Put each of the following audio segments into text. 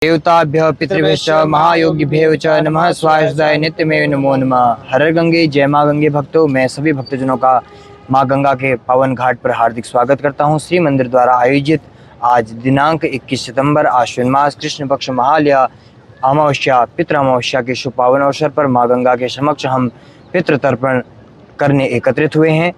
देवताभ्यः पितृभ्यश्च महायोगिभ्यो च नमः। स्वाहाय नित्यमेव नमो नमः। हर गंगे जय माँ गंगे भक्तों, मैं सभी भक्तजनों का माँ गंगा के पावन घाट पर हार्दिक स्वागत करता हूँ। श्री मंदिर द्वारा आयोजित आज दिनांक 21 सितंबर आश्विन मास कृष्ण पक्ष महालया अमावस्या पितृ अमावस्या के शुभ पावन अवसर पर माँ गंगा के समक्ष हम पितृ तर्पण करने एकत्रित हुए हैं।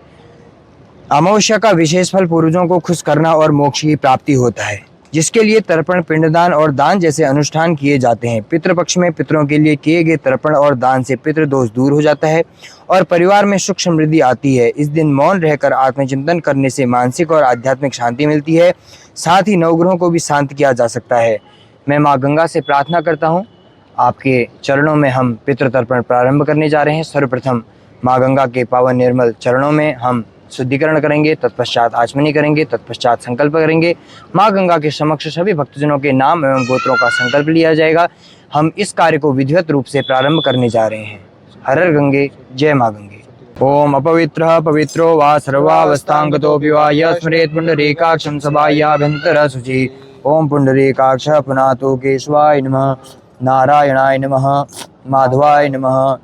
अमावस्या का विशेष फल पूर्वजों को खुश करना और मोक्ष की प्राप्ति होता है, जिसके लिए तर्पण, पिंडदान और दान जैसे अनुष्ठान किए जाते हैं। पितृपक्ष में पितरों के लिए किए गए तर्पण और दान से पितृदोष दूर हो जाता है और परिवार में सुख समृद्धि आती है। इस दिन मौन रहकर आत्मचिंतन करने से मानसिक और आध्यात्मिक शांति मिलती है। साथ ही नवग्रहों को भी शांत किया जा सकता है। मैं माँ गंगा से प्रार्थना करता हूँ, आपके चरणों में हम पितृ तर्पण प्रारंभ करने जा रहे हैं। सर्वप्रथम माँ गंगा के पावन निर्मल चरणों में हम शुद्धिकरण करेंगे, तत्पश्चात आचमनी करेंगे, तत्पश्चात संकल्प करेंगे। माँ गंगा के समक्ष सभी भक्तजनों के नाम एवं गोत्रों का संकल्प लिया जाएगा। हम इस कार्य को विधिवत रूप से प्रारंभ करने जा रहे हैं। हर हर गंगे, जय माँ गंगे। ओम अपवित्रः पवित्रो वा सर्वावस्थांगतोऽपि वा यः स्मरेत् पुंडरीकाक्षं सभायाभ्यन्तरः शुचि। ओम पुंडरीकाक्षः पुनातो केशवाय नमः, नारायणाय नमः, माधवाय नमः,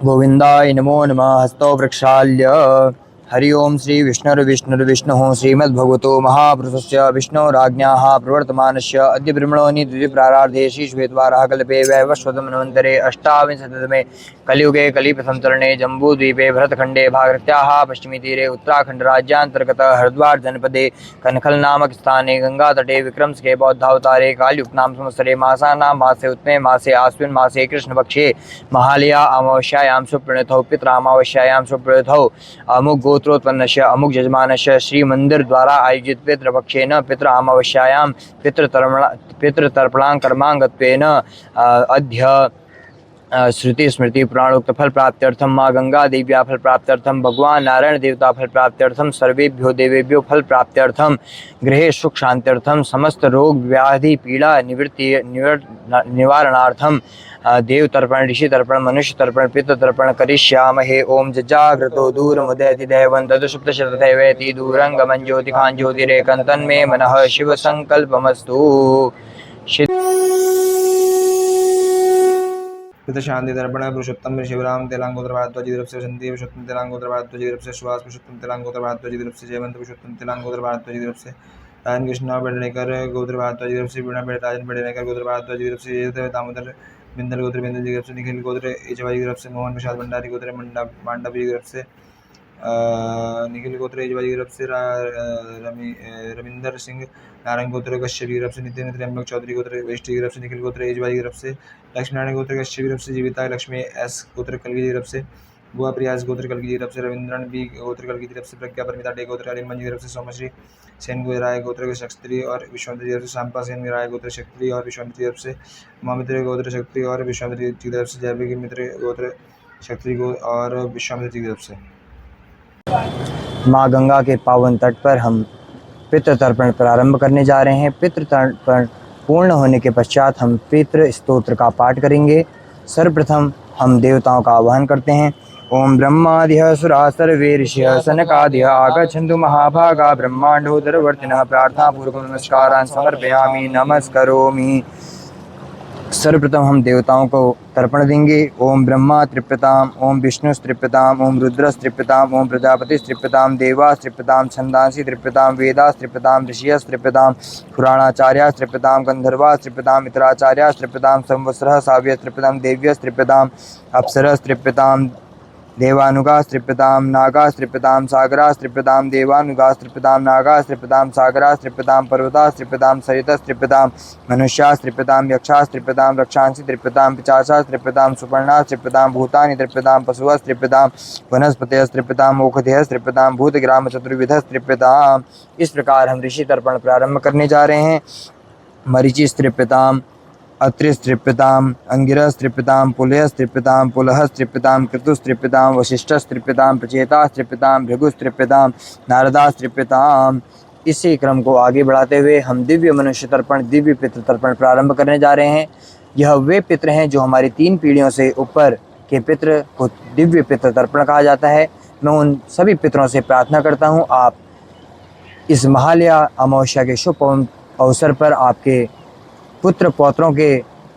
गोविंदाय नमो नमः। हस्तौ प्रक्षाल्य हरि ओम श्री विष्णुर्विष्णुर्विष्णुः श्रीमद्भगवतो महापुरुषस्य विष्णोराज्ञाः प्रवर्तमानस्य अद्य ब्रह्मणोनि द्वितीयप्रारार्धे श्रीश्वेतवाराः कल्पे वैवस्वतमन्वन्तरे अष्टाविंशतितमे कलियुगे कलिप्रथम चरणे जम्बूद्वीपे भरतखण्डे भागरथ्याः पश्चिमी तीरे उत्तराखण्ड राज्यान्तर्गत हरिद्वार जनपदे कनखल नामक स्थाने गंगातटे विक्रमस्के बौद्धावतारे कालयुक्तां संवत्सरे मासानां मासे उत्तमे मासे आश्विन मासे कृष्णपक्षे महालया अमावस्यायां सुप्रणीतौ पितरामावस्यायां सुप्रणीतौ अमुक गोत्रोत्पन्नस्य अमुक यजमानस्य श्री मंदिर द्वारा आयोजित पितृपक्षेन पितृ अमावस्यायां पितृतर्पणां कर्मांगत्वेन अद्य श्रुति स्मृति पुराणोक्त फल प्राप्त्यर्थम माँ गंगा देव्या फल प्राप्त्यर्थम भगवान नारायण देवता फल प्राप्त्यर्थम सर्वेभ्यो देवेभ्यो फल प्राप्त्यर्थम गृहे सुख शांत्यर्थम समस्त रोग व्याधि पीड़ा निवृत्ति निवारणार्थम देव तर्पण, ऋषि तर्पण, मनुष्य तर्पण, पितृ तर्पण करिष्यामहे। ओम जजाग्रतो दूरमुदयति दैवं तदुषुप्तशतदैवेति दूरं गमन् ज्योतिखान् ज्योतिरेकं तन्मे मनः शिव संकल्पमस्तु। पिता शांति दर्पण पुरुषोत्तम शिवराम तेलांगोत्र भारद्वाज तरफ से वसंती पुरुषोत्तम तेलांगोत्र भारद्वाज तरफ से सुहास पुरुषोत्तम तेलांगोत्र भारद्वाज तरफ से जयवंत पुरुषोत्तम तेलांगोत्र भारद्वाज तरफ से राजन कृष्णा बेड़नेकर गोत्र भारद्वाज तरफ से वीणा राजन बेड़नेकर गोत्र भारद्वाज तरफ से दामोदर बिंदल गोत्र बिंदल जी तरफ से निखिल गोत्र एजवाई तरफ से मोहन प्रसाद भंडारी गोत्र मांडव जी तरफ से निखिल गोत्र एजवाई तरफ से रविंदर सिंह नारायण गोत्र कश्यप की तरफ से नितिन त्र्यंबक चौधरी गोत्र वेस्ट की तरफ से निखिल गोत्र एजवाई की तरफ से लक्ष्मी नारायण गोत्र कश्यप की तरफ से जीविता लक्ष्मी एस गोत्र कलगी की तरफ से बुआ प्रियास गोत्र कलगी की तरफ से रविंद्रन बी गोत्र कलगी की तरफ से प्रज्ञा परमिता डे गोत्र अरिमन की तरफ से सोमश्री सेन राय गोत्र के क्षत्रिय और विश्वामित्री की तरफ से शांपा सेन राय गोत्र क्षत्रिय और विश्वामित्री की तरफ से महामित्र गोत्र क्षत्रिय और विश्वामित्री की तरफ से जयवी मित्र गोत्र क्षत्रिय और विश्वामित्री की तरफ से। माँ गंगा के पावन तट पर हम पितृ तर्पण प्रारंभ करने जा रहे हैं। पितृ तर्पण पूर्ण होने के पश्चात हम पितृ स्तोत्र का पाठ करेंगे। सर्वप्रथम हम देवताओं का आह्वान करते हैं। ओम ब्रह्मादिः सुराः सर्वे ऋषयः सनकादिः आगच्छन्तु महाभागा ब्रह्मांडोदरवर्तिनः। प्रार्थनापूर्वक नमस्कारान् समर्पयामि, नमस्करोमि। सर्वप्रथम हम देवताओं को तर्पण देंगे। ओम ब्रह्मा त्रिप्यताम, ओम विष्णु त्रिप्यताम, ओम रुद्र त्रिप्यताम, ओम प्रजापति त्रिप्यताम, देवास त्रिप्यताम, छंदांसी त्रिप्यताम, वेदास त्रिप्यताम, ऋषियस त्रिप्यताम, पुराणाचार्यास त्रिप्यताम, गंधर्वास त्रिप्यताम, मित्राचार्यास त्रिप्यताम, संवत्सरः साव्यस त्रिप्यताम, देव्यस त्रिप्यताम, अप्सरस त्रिप्यताम, देवानुगास त्रिप्यताम, नागास त्रिप्यताम, सागरास त्रिप्यताम, देवानुगास त्रिप्यताम, नागास त्रिप्यताम, सागरास त्रिप्यताम, पर्वतास त्रिप्यताम, सरितस त्रिप्यताम, मनुष्यास त्रिप्यताम, यक्षास त्रिप्यताम, रक्षांसि त्रिप्यताम, पिचासास त्रिप्यताम, सुपर्णास त्रिप्यताम, भूतानि त्रिप्यताम, पशुवस त्रिप्यताम, वनस्पतयस त्रिप्यताम, ओषधयस त्रिप्यताम, भूतग्राम चतुर्विधस त्रिप्यताम। इस प्रकार हम ऋषि तर्पण प्रारंभ करने जा रहे हैं। मरीचिस त्रिप्यताम, अत्रिस त्रिप्यताम, अंगिरस त्रिप्यताम, पुलयस त्रिप्यताम, पुलहस त्रिप्यताम, कृतुस त्रिप्यताम, वशिष्ठस त्रिप्यताम, प्रचेतास त्रिप्यताम, भृगुस त्रिप्यताम, नारदास त्रिप्यताम। इसी क्रम को आगे बढ़ाते हुए हम दिव्य मनुष्य तर्पण, दिव्य पितृ तर्पण प्रारंभ करने जा रहे हैं। यह वे पितृ हैं जो हमारी 3 पीढ़ियों से ऊपर के पितृ को दिव्य पितृ तर्पण कहा जाता है। मैं उन सभी पितरों से प्रार्थना करता हूँ, आप इस महालया अमावस्या के शुभ अवसर पर आपके पुत्र पौत्रों के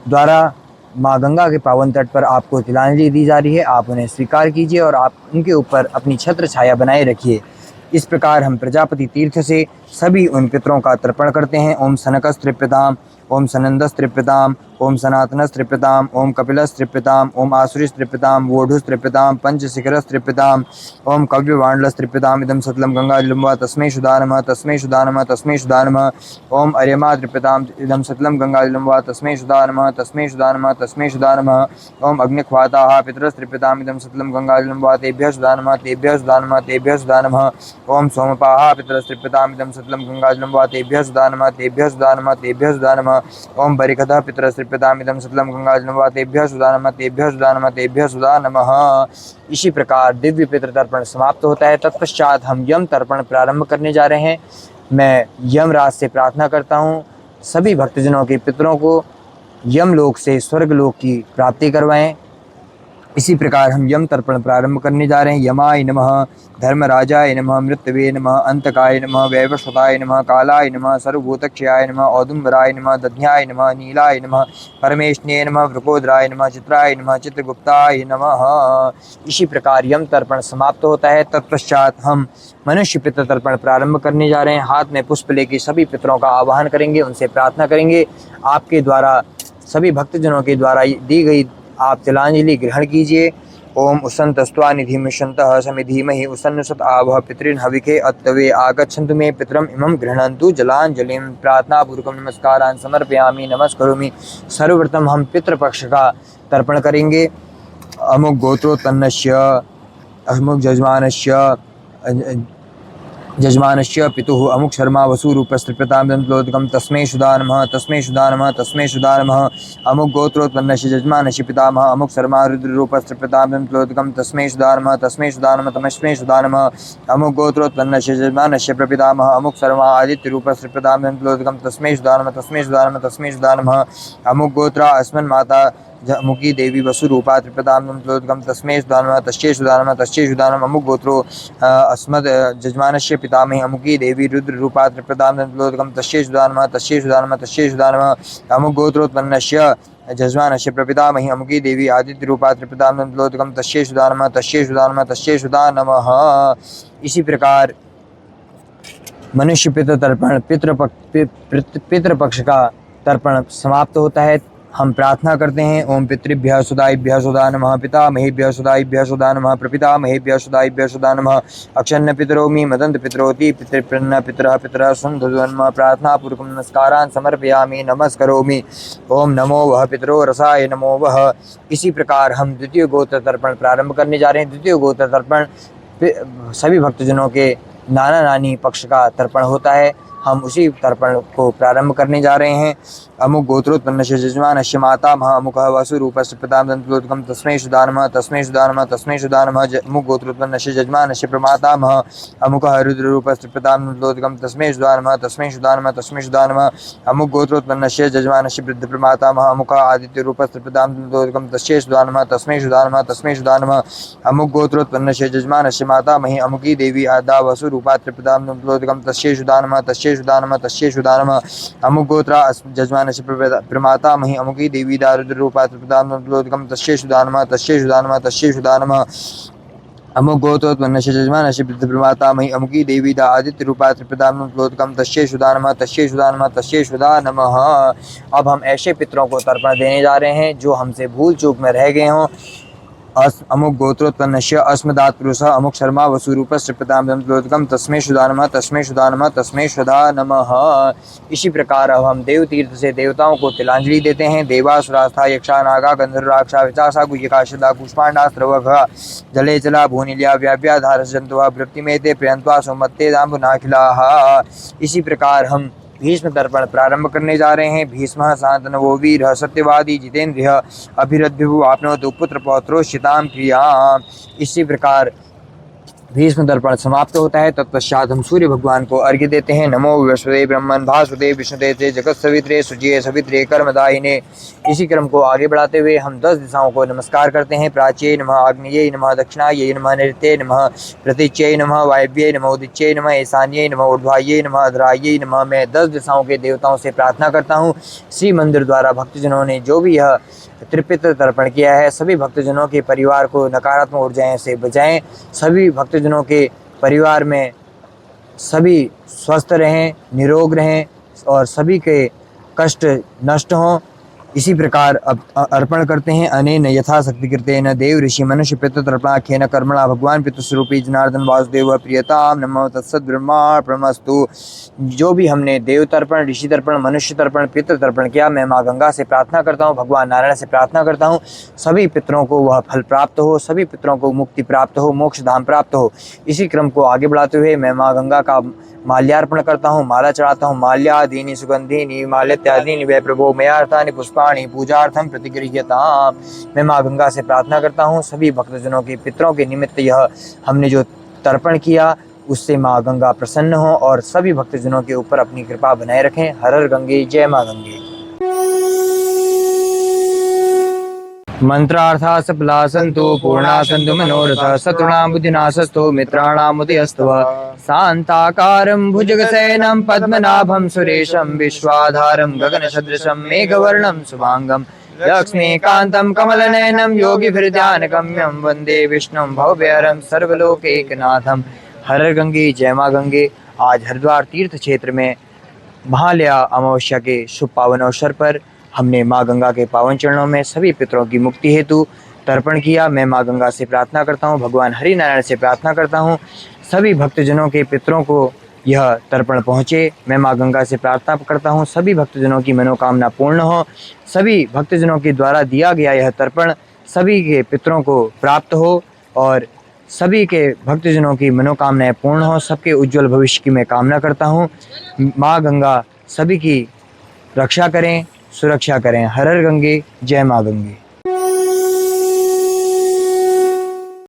द्वारा माँ गंगा के पावन तट पर आपको तिलांजलि दी जा रही है। आप उन्हें स्वीकार कीजिए और आप उनके ऊपर अपनी छत्र छाया बनाए रखिए। इस प्रकार हम प्रजापति तीर्थ से सभी उन पितरों का तर्पण करते हैं। ओम सनकस्त्रिप्यताम, ओम सनंदस्त्रिप्यताम, ओम सनातनस्त्रिप्यताम, ओम कपिलस्त्रिप्यताम, ओम आसुरिस्त्रिप्यताम, वोढुस्त्रिप्यताम, पंचशिखरस्त्रिप्यताम, ओम कव्यवाण्डलस्त्रिप्यताम। इदं सतलं गंगाजलं वा तस्मै शुदा नमः, तस्मै शुदा नमः, तस्मै शुदा नमः। ओम अर्यमा त्रिप्यताम, इदं सतलं गंगाजलं वा तस्मै शुदा नमः, तस्मै शुदा नमः, तस्मै शुदा नमः। ओम अग्निख्वाताः पितरस्त्रिप्यताम, इदं सतलं गंगाजलं वा तेभ्यः शुदा नमः, तेभ्यः शुदा नमः, तेभ्यः शुदा नमः। ओम सोमपाः पितरस्त्रिप्यताम, इदं सतलं गंगाजलं वा तेभ्यः शुदा नमः, तेभ्यः शुदा नमः, तेभ्यः शुदा नमः। ओम बरिकतः पितरस्त्रिप्यताम, इदं सतलं गंगाजलं वा तेभ्यः शुदा नमः, तेभ्यः शुदा नमः, तेभ्यः शुदा नमः। इसी प्रकार दिव्य पितृ तर्पण समाप्त होता है। तत्पश्चात हम यम तर्पण प्रारंभ करने जा रहे हैं। मैं यमराज से प्रार्थना करता हूँ सभी भक्तजनों के पितरों को यमलोक से स्वर्गलोक की प्राप्ति करवाएं। इसी प्रकार हम यम तर्पण प्रारंभ करने जा रहे हैं। यमाय नमः, धर्मराजाय नमः, मृत्यवे नमः, अंतकाय नमः, वैवस्वताय नमः, कालाय नमः, सर्वभूतक्षयाय नमः, औदुम्बराय नमः, दध्याय नमः, नीलाय नमः, परमेष्णे नमः, वृकोदराय नमः, चित्राय नमः, चित्रगुप्ताय नमः। इसी प्रकार यम तर्पण समाप्त होता है। तत्पश्चात हम मनुष्य पितृ तर्पण प्रारंभ करने जा रहे हैं। हाथ में पुष्प लेकर सभी पितरों का आवाहन करेंगे, उनसे प्रार्थना करेंगे। आपके द्वारा सभी भक्तजनों के द्वारा दी गई आप तिलांजलि ग्रहण कीजिए। ओम उसन्तस्त्वा निधिमिषन्तः समिधीमहि उसन्नुसत आवह पितॄन् हविखे अत्तवे आगच्छन्तु मे पितरम् इमं गृह्णन्तु जलांजलिं। प्रार्थनापूर्वकं नमस्कारान् समर्पयामि, नमस्करोमि। सर्वप्रथम हम पितृपक्ष का तर्पण करेंगे। अमुक गोत्रोत्पन्नस्य अमुक जजमानस्य पितुः अमुक शर्मा वसुरूपस्त्रिप्यतां दन्तलोदकं तस्मै शुदा नमः, तस्मै शुदा नमः, तस्मै शुदा नमः। अमुक गोत्रोत्पन्नस्य जजमानस्य पितामह अमुक शर्मा रुद्ररूपस्त्रिप्यतां दन्तलोदकं तस्मै शुदा नमः, तस्मै शुदा नमः, तस्मै शुदा नमः। अमुक गोत्रोत्पन्नस्य जजमानस्य प्रपितामह अमुक शर्मा आदित्यरूपस्त्रिप्यतां दन्तलोदकं तस्मै शुदा नमः, तस्मै शुदा नमः, तस्मै शुदा नमः। अमुक गोत्रा अस्मन्माता मुखी देवी वसुरूपा त्रिपदां दन्तलोदकं तस्मै शुदा नमः, तस्यै शुदा नमः, तस्यै शुदा नमः। अमुक गोत्रो अस्मद् जजमानस्य पितामही अमुकी देवी रुद्ररूपा त्रिपदां दन्तलोदकं तस्यै शुदा नमः, तस्यै शुदा नमः, तस्यै शुदा नमः। अमुक गोत्रोत्पन्नस्य जजमानस्य प्रपितामही अमुकी देवी आदित्यरूपा त्रिपदां दन्तलोदकं तस्यै शुदा नमः, तस्यै शुदा नमः, तस्यै शुदा नमः। इसी प्रकार मनुष्य पितृ तर्पण पितृपक्ष का तर्पण समाप्त होता है। हम प्रार्थना करते हैं। ओम पितृभ्यः सुदाइभ्यः सुदा नमः, पितामहेभ्यः सुदाइभ्यः सुदा नमः, प्रपितामहेभ्यः सुदाइभ्यः सुदा नमः। अक्षन्न पितरोमि मदन्त पितरोति पितृप्रन्न पितरः पितरः सुन्दधन्म। प्रार्थनापूर्वकं नमस्कारान् समर्पयामि, नमस्करोमि। ओम नमो वः पितरो रसाय नमो वः। इसी प्रकार हम द्वितीय गोत्र तर्पण प्रारंभ करने जा रहे हैं। द्वितीय गोत्र तर्पण सभी भक्तजनों के नाना नानी पक्ष का तर्पण होता है। हम उसी तर्पण को प्रारंभ करने जा रहे हैं। अमुक गोत्रोत्पन्नस्य जजमानस्य मातामहः अमुकः वसुरूपस्य पितां दन्तलोदकं तस्मै शुदा नमः, तस्मै शुदा नमः, तस्मै शुदा नमः। अमुक गोत्रोत्पन्नस्य जजमानस्य प्रमातामहः अमुकः रुद्ररूपस्य पितां दन्तलोदकं तस्मै शुदा नमः, तस्मै शुदा नमः, तस्मै शुदा नमः। अमुक गोत्रोत्पन्नस्य जजमानस्य वृद्धप्रमातामहः अमुकः आदित्यरूपस्य पितां दन्तलोदकं तस्यै शुदा नमः, तस्मै शुदा नमः, तस्मै शुदा नमः। अमुक गोत्रोत्पन्नस्य जजमानस्य मातामही अमुकी देवी आदा वसुरूपा त्रिपदां दन्तलोदकं तस्यै शुदा नमः, तस्यै शुदा नमः, तस्यै शुदा नमः। अमुक गोत्रा जजमान प्रमातामही अमुकी देवी दारुद्ररूपा त्रिपदां दन्तलोदकं तस्यै शुदा नमः, तस्यै शुदा नमः, तस्यै शुदा नमः। अमुक गोत्रोत्पन्नस्य जजमानस्य प्रमातामही अमुकी देवी दा आदित्यरूपा त्रिपदां दन्तलोदकं तस्यै शुदा नमः, तस्यै शुदा नमः, तस्यै शुदा नमः। अब हम ऐसे पितरों को तर्पण देने जा रहे हैं जो हमसे भूल चूक में रह गए हों। अमुक गोत्रोत्पन्नस्य अस्मदात् पुरुषः अमुक शर्मा वसुरूपस्य पितां दन्तलोदकं तस्मै शुदा नमः, तस्मै शुदा नमः, तस्मै शुदा नमः। इसी प्रकार अब हम देव तीर्थ से देवताओं को तिलांजलि देते हैं। देवासुरास्था यक्षा नागा गंधर्वराक्षा विचासा गुह्यका शदा कुष्मांडा स्रवघा जले चला भूनिल्या व्याव्याधारसजन्तवः वृत्तिमेते प्रियन्त्वा सोमत्ते दाम्बुनाखिलाः। इसी प्रकार हम भीष्म तर्पण प्रारंभ करने जा रहे हैं। भीष्मः शान्तनवो वीरः सत्यवादी जितेन्द्रियः अभिरद्भिः आपनोतु पुत्र पौत्रो शितां प्रियाम्। इसी प्रकार भीष्म तर्पण समाप्त होता है। तत्पश्चात हम सूर्य भगवान को अर्घ्य देते हैं। नमो वसुदेव ब्रह्मन् भास्वदेव विष्णुदेव जगत सवित्रे सुजिये सवित्रे कर्मदायिने। इसी क्रम को आगे बढ़ाते हुए हम 10 दिशाओं को नमस्कार करते हैं। प्राच्ये नमः, आग्नेये नमः, दक्षिणाये नमः, नैऋत्ये नमः, प्रतीच्ये नमः, वायव्ये नमः, उदिच्ये नमः, ईशान्ये नमः, ऊर्ध्वाये नमः, अधराये नमः। मैं 10 दिशाओं के देवताओं से प्रार्थना करता हूँ। श्री मंदिर द्वारा भक्तजनों ने जो भी यह त्रिपित्र तर्पण किया है, सभी भक्तजनों के परिवार को नकारात्मक ऊर्जाएं से बचाएं। सभी भक्तजनों के परिवार में सभी स्वस्थ रहें, निरोग रहें और सभी के कष्ट नष्ट हों। इसी प्रकार अब अर्पण करते हैं। अनेन यथाशक्ति कृतेन देव ऋषि मनुष्य पितृ तर्पणाख्येन कर्मणा भगवान पितृस्वरूपी जनार्दन वासुदेव प्रियताम नमो तत्सत् ब्रह्मार्पणमस्तु। जो भी हमने देव तर्पण, ऋषि तर्पण, मनुष्य तर्पण, पितृ तर्पण किया, मैं माँ गंगा से प्रार्थना करता हूँ, भगवान नारायण से प्रार्थना करता हूँ, सभी पितरों को वह फल प्राप्त हो, सभी पितरों को मुक्ति प्राप्त हो, मोक्ष धाम प्राप्त हो। इसी क्रम को आगे बढ़ाते हुए मैं माँ गंगा का माल्यार्पण करता हूँ, माला चढ़ाता हूँ। माल्यादीनि सुगंधीनि माल्यत्यादीनि वै प्रभो मयार्थानि पुष्पाणि पूजार्थम प्रतिगृह्यताम्। मैं माँ गंगा से प्रार्थना करता हूँ, सभी भक्तजनों के पितरों के निमित्त यह हमने जो तर्पण किया उससे माँ गंगा प्रसन्न हो और सभी भक्तजनों के ऊपर अपनी कृपा बनाए रखें। हर हर गंगे, जय माँ गंगे। मंत्रार्था सफला सन्तु पूर्णा सन्तु मनोरथा शत्रूणां बुद्धिनाशस्तु मित्राणां मुदयस्तव। शान्ताकारं भुजगशयनं पद्मनाभं सुरेशं विश्वाधारं गगनसदृशं मेघवर्णं शुभांगं लक्ष्मीकान्तं कमलनयनं योगिभिर्ध्यानगम्यं वन्दे विष्णुं भवभयहरं सर्वलोकैकनाथं। हर हर गंगे, जय माँ गंगे। आज हरिद्वार तीर्थ क्षेत्र में महालया अमावस्या के शुभ पावन अवसर पर हमने माँ गंगा के पावन चरणों में सभी पितरों की मुक्ति हेतु तर्पण किया। मैं माँ गंगा से प्रार्थना करता हूँ, भगवान हरि नारायण से प्रार्थना करता हूँ, सभी भक्तजनों के पितरों को यह तर्पण पहुँचे। मैं माँ गंगा से प्रार्थना करता हूँ, सभी भक्तजनों की मनोकामना पूर्ण हो, सभी भक्तजनों के द्वारा दिया गया यह तर्पण सभी के पितरों को प्राप्त हो और सभी के भक्तजनों की मनोकामनाएं पूर्ण हो। सबके उज्जवल भविष्य की मैं कामना करता हूँ। माँ गंगा सभी की रक्षा करें, सुरक्षा करें। हर हर गंगे, जय माँ गंगे।